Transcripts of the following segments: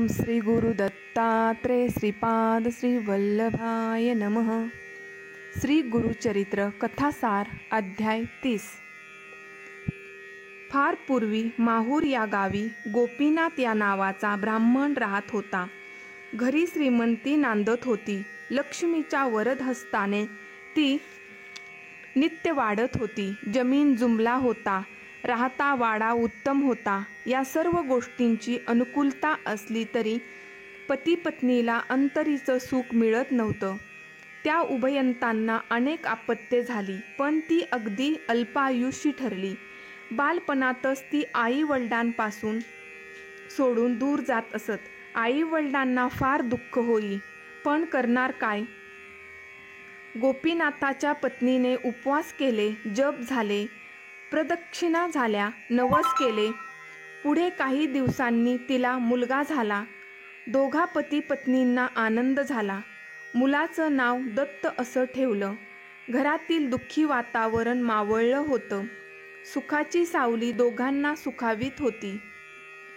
ओम श्री गुरु दत्तात्रेय श्रीपाद श्री वल्लभाय नमः। श्री गुरुचरित्र कथासार अध्याय 30। फार पूर्वी माहूर या गावी गोपीनाथ या नावाचा ब्राह्मण राहत होता। घरी श्रीमंती नांदत होती। लक्ष्मीच्या वरद हस्ताने ती नित्य वाढत होती। जमीन जुमला होता। राहता वाडा उत्तम होता। या सर्व गोष्टींची अनुकूलता असली तरी पती पत्नीला अंतरीचं सुख मिळत नव्हतं। त्या उभयंतांना अनेक आपत्ये झाली, पण ती अगदी अल्पायुषी ठरली। बालपणातच ती आई वडिलांपासून सोडून दूर जात असत। आई वडिलांना फार दुःख होई, पण करणार काय? गोपीनाथाच्या पत्नीने उपवास केले, जप झाले, प्रदक्षिणा झाल्या, नवस केले। पुढे काही दिवसांनी तिला मुलगा झाला। दोघा पती पत्नींना आनंद झाला। मुलाचं नाव दत्त असं ठेवलं। घरातील दुःखी वातावरण मावळलं होतं। सुखाची सावली दोघांना सुखावीत होती।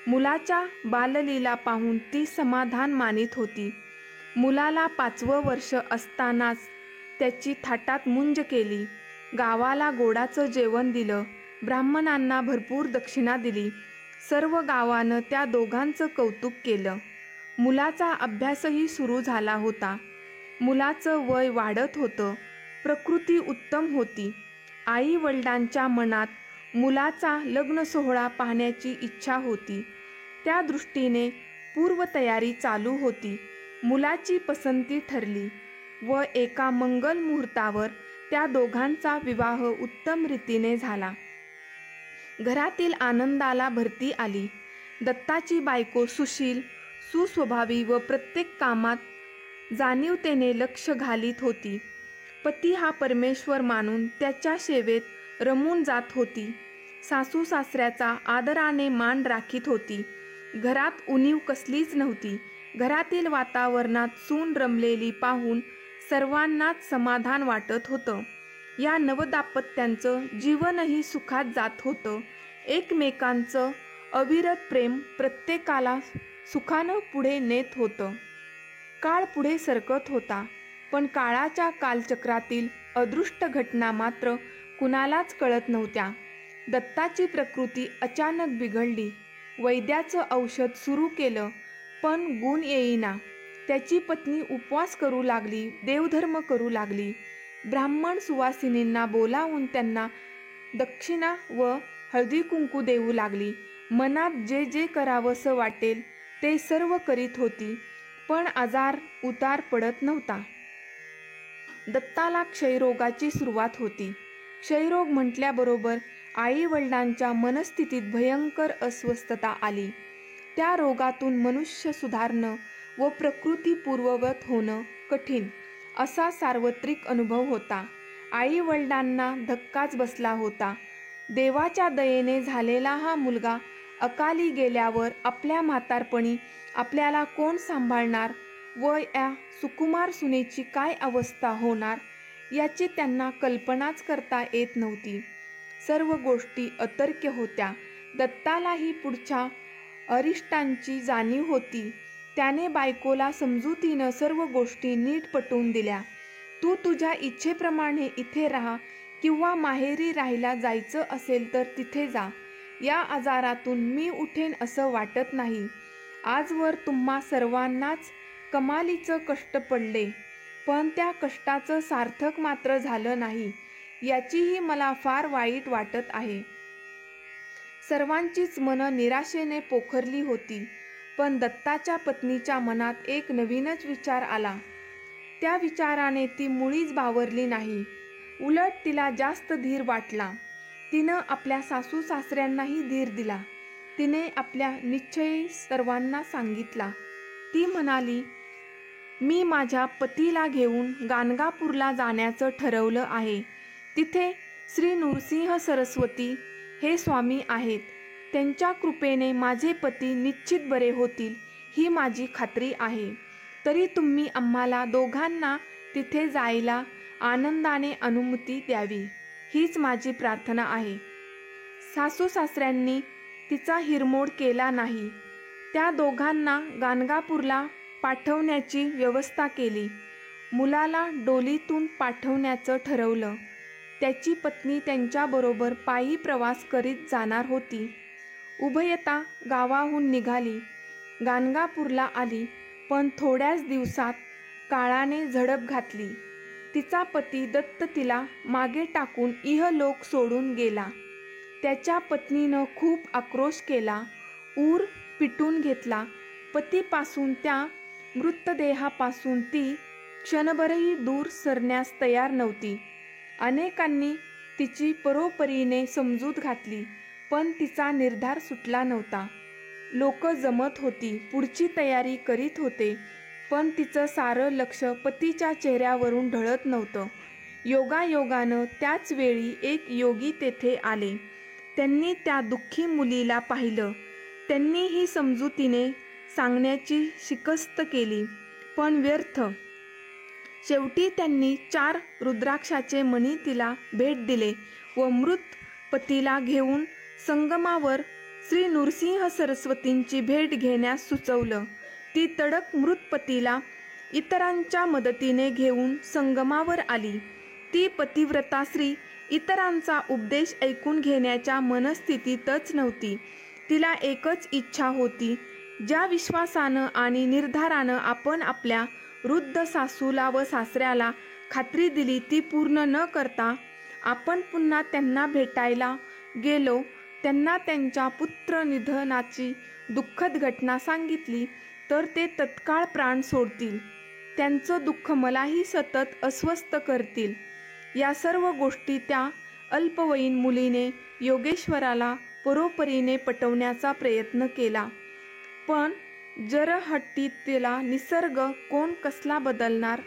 मुलाच्या बाललीला पाहून ती समाधान मानित होती। मुलाला 5वं वर्ष असतानाच त्याची थाटात मुंज केली। गावाला गोडाचं जेवण दिलं। ब्राह्मणांना भरपूर दक्षिणा दिली। सर्व गावानं त्या दोघांचं कौतुक केलं। मुलाचा अभ्यासही सुरू झाला होता। मुलाचं वय वाढत होतं। प्रकृती उत्तम होती। आई वडिलांच्या मनात मुलाचा लग्न सोहळा पाहण्याची इच्छा होती। त्या दृष्टीने पूर्वतयारी चालू होती। मुलाची पसंती ठरली व एका मंगल मुहूर्तावर त्या दोघांचा विवाह उत्तम रीतीने झाला। घरातील आनंदाला भरती आली। दत्ताची बायको सुशील, सुस्वभावी व प्रत्येक कामात जाणीवतेने लक्ष घालीत होती। पती हा परमेश्वर मानून त्याच्या सेवेत रमून जात होती। सासू सासऱ्याचा आदराने मान राखीत होती। घरात उणीव कसलीच नव्हती। घरातील वातावरणात सून रमलेली पाहून सर्वांनाच समाधान वाटत होतं। या नवदाम्पत्याचं जीवनही सुखात जात होतं। एकमेकांचं अविरत प्रेम प्रत्येकाला सुखानं पुढे नेत होतं। काळ पुढे सरकत होता, पण काळाच्या कालचक्रातील अदृष्ट घटना मात्र कुणालाच कळत नव्हत्या। दत्ताची प्रकृती अचानक बिघडली। वैद्याचं औषध सुरू केलं, पण गुण येईना। त्याची पत्नी उपवास करू लागली, देवधर्म करू लागली। ब्राह्मण सुवासिनींना बोलावून त्यांना दक्षिणा व हळदी कुंकू देऊ लागली। मनात जे जे करावंसं वाटेल ते सर्व करीत होती, पण आजार उतार पडत नव्हता। दत्ताला क्षयरोगाची सुरुवात होती। क्षयरोग म्हटल्याबरोबर आई वडिलांच्या मनस्थितीत भयंकर अस्वस्थता आली। त्या रोगातून मनुष्य सुधारणं व प्रकृती पूर्ववत होणं कठीण असा सार्वत्रिक अनुभव होता। आई वडिलांना धक्काच बसला होता। देवाच्या दयेने झालेला हा मुलगा अकाली गेल्यावर आपल्या म्हातारपणी आपल्याला कोण सांभाळणार व या सुकुमार सुनेची काय अवस्था होणार याची त्यांना कल्पनाच करता येत नव्हती। सर्व गोष्टी अतर्क्य होत्या। दत्तालाही पुढच्या अरिष्टांची जाणीव होती। त्याने बायकोला समजुतीनं सर्व गोष्टी नीट पटवून दिल्या। तू तुझ्या इच्छेप्रमाणे इथे राहा किंवा माहेरी राहायला जायचं असेल तर तिथे जा। या आजारातून मी उठेन असं वाटत नाही। आजवर तुम्हा सर्वांनाच कमालीचं कष्ट पडले, पण त्या कष्टाचं सार्थक मात्र झालं नाही, याचीही मला फार वाईट वाटत आहे। सर्वांचीच मनं निराशेने पोखरली होती, पण दत्ताच्या पत्नीच्या मनात एक नवीनच विचार आला। त्या विचाराने ती मुळीच बावरली नाही। उलट तिला जास्त धीर वाटला। तिनं आपल्या सासू सासऱ्यांनाही धीर दिला। तिने आपल्या निश्चय सर्वांना सांगितला। ती म्हणाली, मी माझ्या पतीला घेऊन गाणगापूरला जाण्याचं ठरवलं आहे। तिथे श्री नृसिंह सरस्वती हे स्वामी आहेत। त्यांच्या कृपेने माझे पती निश्चित बरे होतील ही माझी खात्री आहे। तरी तुम्ही आम्हाला दोघांना तिथे जायला आनंदाने अनुमती द्यावी, हीच माझी प्रार्थना आहे। सासू सासऱ्यांनी तिचा हिरमोड केला नाही। त्या दोघांना गाणगापूरला पाठवण्याची व्यवस्था केली. मुलाला डोलीतून पाठवण्याचं ठरवलं. त्याची पत्नी त्यांच्याबरोबर पायी प्रवास करीत जाणार होती. उभयता गावाहून निघाली, गाणगापूरला आली, पण थोड्याच दिवसात काळाने झडप घातली. तिचा पती दत्त तिला मागे टाकून इहलोक सोडून गेला. त्याच्या पत्नीनं खूप आक्रोश केला, ऊर पिटून घेतला. पतीपासून, त्या मृतदेहापासून ती क्षणभरही दूर सरण्यास तयार नव्हती. अनेकांनी तिची परोपरीने समजूत घातली, पण तिचा निर्धार सुटला नव्हता. लोक जमत होती, पुढची तयारी करीत होते, पण तिचं सारं लक्ष पतीच्या चेहऱ्यावरून ढळत नव्हतं. योगायोगानं त्याच वेळी एक योगी तेथे आले. त्यांनी त्या दुःखी मुलीला पाहिलं. त्यांनीही समजुतीने सांगण्याची शिकस्त केली, पण व्यर्थ. शेवटी त्यांनी 4 रुद्राक्षाचे मणी तिला भेट दिले व मृत पतीला घेऊन संगमावर श्री नृसिंह सरस्वतींची भेट घेण्यास सुचवलं. ती तडक मृत पतीला इतरांच्या मदतीने घेऊन संगमावर आली. ती पतिव्रता स्त्री इतरांचा उपदेश ऐकून घेण्याच्या मनस्थितीतच नव्हती. तिला एकच इच्छा होती, ज्या विश्वासानं आणि निर्धारानं आपण आपल्या वृद्ध सासूला व सासऱ्याला खात्री दिली ती पूर्ण न करता आपण पुन्हा त्यांना भेटायला गेलो, त्यांना त्यांच्या पुत्रनिधनाची दुःखद घटना सांगितली तर ते तत्काळ प्राण सोडतील. त्यांचं दुःख मलाही सतत अस्वस्थ करतील. या सर्व गोष्टी त्या अल्पवयीन मुलीने योगेश्वराला परोपरीने पटवण्याचा प्रयत्न केला, पण जरहट्टी तिला निसर्ग कोण कसला बदलणार.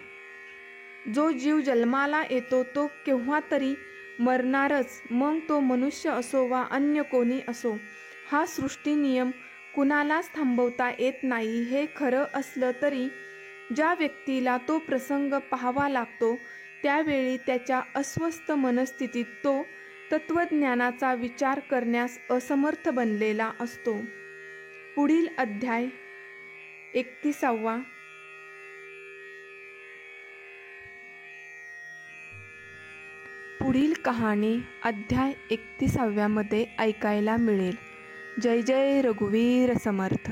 जो जीव जन्माला येतो तो केव्हा तरी मरणारच, मग तो मनुष्य असो वा अन्य कोणी असो. हा सृष्टीनियम कुणालाच थांबवता येत नाही. हे खरं असलं तरी ज्या व्यक्तीला तो प्रसंग पाहावा लागतो त्यावेळी त्याच्या अस्वस्थ मनस्थितीत तो तत्वज्ञानाचा विचार करण्यास असमर्थ बनलेला असतो. पुढील अध्याय 31. पुढील कहाणी अध्याय 31 मध्ये ऐकायला मिळेल. जय जय रघुवीर समर्थ.